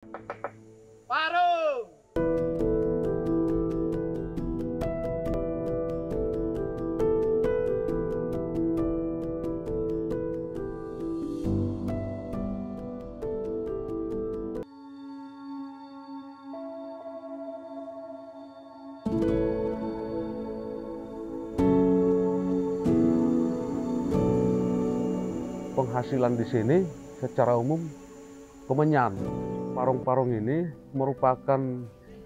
Parung. Penghasilan di sini secara umum kemenyan. Parung-parung ini merupakan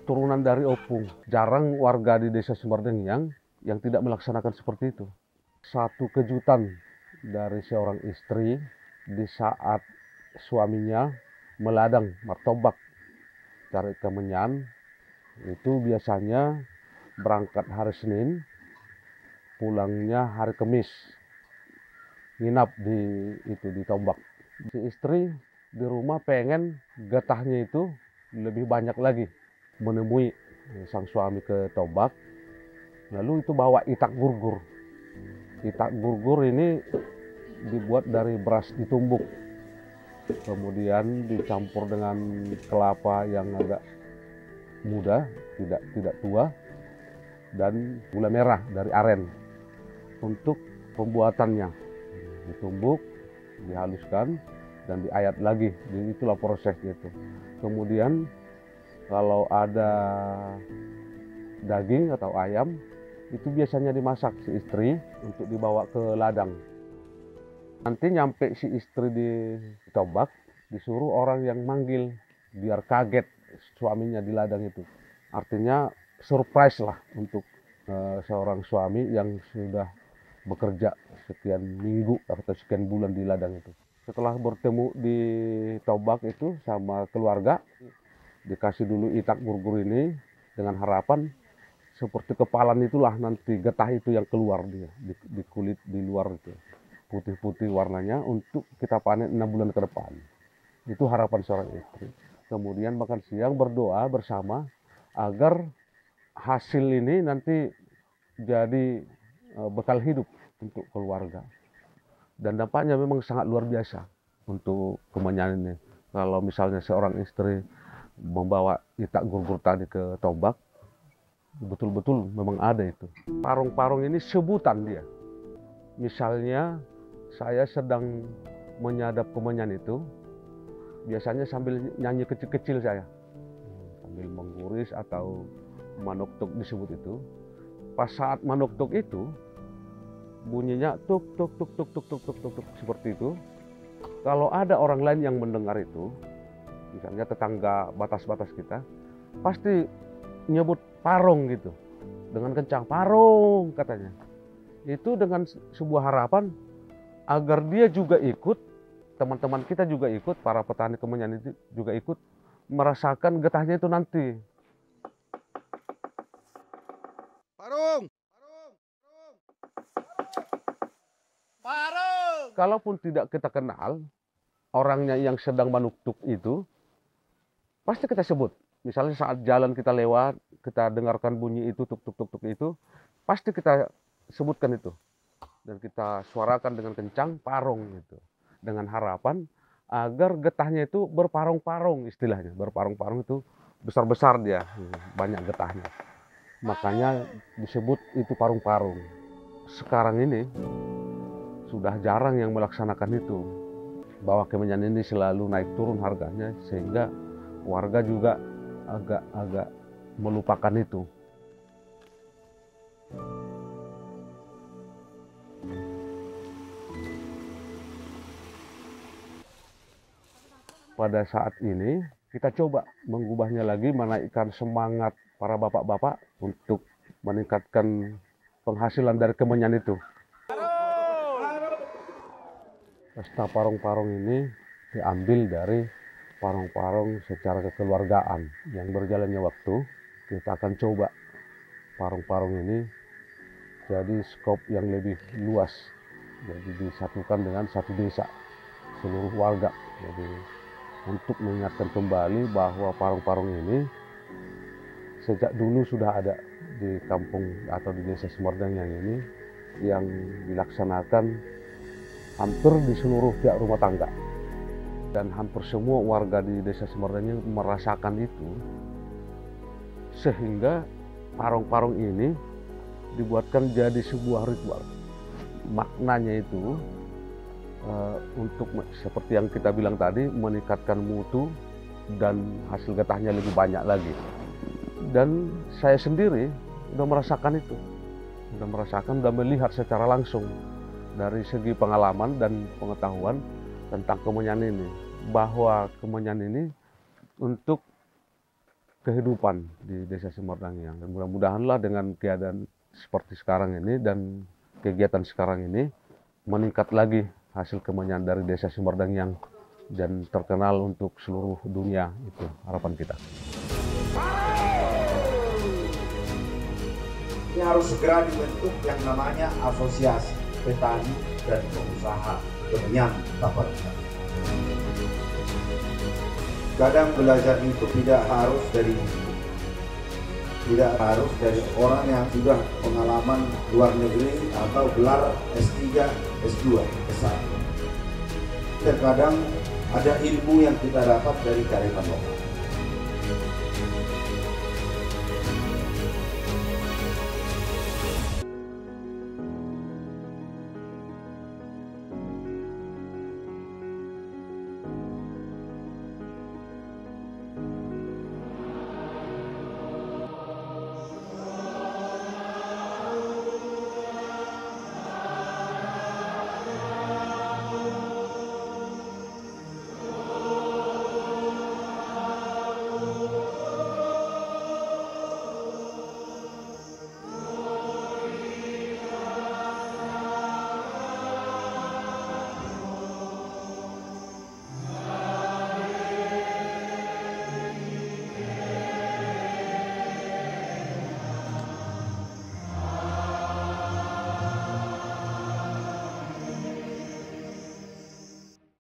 turunan dari opung. Jarang warga di Desa Sumardeng yang tidak melaksanakan seperti itu. Satu kejutan dari seorang istri di saat suaminya meladang martabak cari kemenyan, itu biasanya berangkat hari Senin, pulangnya hari Kamis, nginap di Tombak. Si istri di rumah pengen getahnya itu lebih banyak lagi, menemui sang suami ke Tombak, lalu itu bawa itak gurgur. Itak gurgur ini dibuat dari beras ditumbuk, kemudian dicampur dengan kelapa yang agak muda, tidak tua, dan gula merah dari aren. Untuk pembuatannya ditumbuk, dihaluskan, dan diayak lagi. Jadi itulah prosesnya itu. Kemudian kalau ada daging atau ayam, itu biasanya dimasak si istri untuk dibawa ke ladang. Nanti nyampe si istri di Tombak, disuruh orang yang manggil biar kaget suaminya di ladang itu. Artinya surprise lah untuk seorang suami yang sudah bekerja sekian minggu atau sekian bulan di ladang itu. Setelah bertemu di Tombak itu sama keluarga, dikasih dulu itak gurgur ini dengan harapan seperti kepalan itulah nanti getah itu yang keluar dia di kulit di luar itu, putih-putih warnanya, untuk kita panen 6 bulan ke depan. Itu harapan seorang istri. Kemudian makan siang berdoa bersama agar hasil ini nanti jadi bekal hidup untuk keluarga. Dan dampaknya memang sangat luar biasa untuk kemenyan ini. Kalau misalnya seorang istri membawa itak gurgur tadi ke Tombak, betul-betul memang ada itu. Parung-parung ini sebutan dia. Misalnya saya sedang menyadap kemenyan itu, biasanya sambil nyanyi kecil-kecil saya. Sambil mengguris atau manuktuk disebut itu. Pas saat manuktuk itu, bunyinya tuk tuk tuk tuk tuk tuk tuk tuk tuk seperti itu. Kalau ada orang lain yang mendengar itu, misalnya tetangga batas-batas kita, pasti nyebut parung gitu dengan kencang, parung katanya. Itu dengan sebuah harapan agar dia juga ikut, teman-teman kita juga ikut, para petani kemenyan itu juga ikut merasakan getahnya itu nanti. Parung. Parung. Kalaupun tidak kita kenal orangnya yang sedang manuktuk itu, pasti kita sebut. Misalnya saat jalan kita lewat, kita dengarkan bunyi itu, tuk tuk tuk tuk itu, pasti kita sebutkan itu. Dan kita suarakan dengan kencang, parung gitu. Dengan harapan agar getahnya itu berparung-parung istilahnya. Berparung-parung itu besar-besar dia, banyak getahnya. Makanya disebut itu parung-parung. Sekarang ini sudah jarang yang melaksanakan itu. Bahwa kemenyan ini selalu naik turun harganya, sehingga warga juga agak melupakan itu. Pada saat ini kita coba mengubahnya lagi, menaikkan semangat para bapak-bapak untuk meningkatkan penghasilan dari kemenyan itu. Pesta parung-parung ini diambil dari parung-parung secara kekeluargaan. Yang berjalannya waktu, kita akan coba parung-parung ini jadi skop yang lebih luas. Jadi disatukan dengan satu desa, seluruh warga. Jadi untuk mengingatkan kembali bahwa parung-parung ini sejak dulu sudah ada di kampung atau di Desa Sumardeng yang ini, yang dilaksanakan hampir di seluruh pihak rumah tangga. dan hampir semua warga di Desa Semerdang merasakan itu, sehingga parong-parong ini dibuatkan jadi sebuah ritual. Maknanya itu untuk seperti yang kita bilang tadi, meningkatkan mutu dan hasil getahnya lebih banyak lagi. Dan saya sendiri udah merasakan itu, udah melihat secara langsung dari segi pengalaman dan pengetahuan tentang kemenyan ini, bahwa kemenyan ini untuk kehidupan di Desa Semerdang yang, dan mudah-mudahanlah dengan keadaan seperti sekarang ini dan kegiatan sekarang ini meningkat lagi hasil kemenyan dari Desa Semerdang yang dan terkenal untuk seluruh dunia. Itu harapan kita. Ini harus segera dibentuk yang namanya asosiasi petani dan pengusaha kemenyan Tapanuli. Kadang belajar itu tidak harus dari orang yang sudah pengalaman luar negeri atau gelar S3, S2, S1. Terkadang ada ilmu yang kita dapat dari kearifan lokal.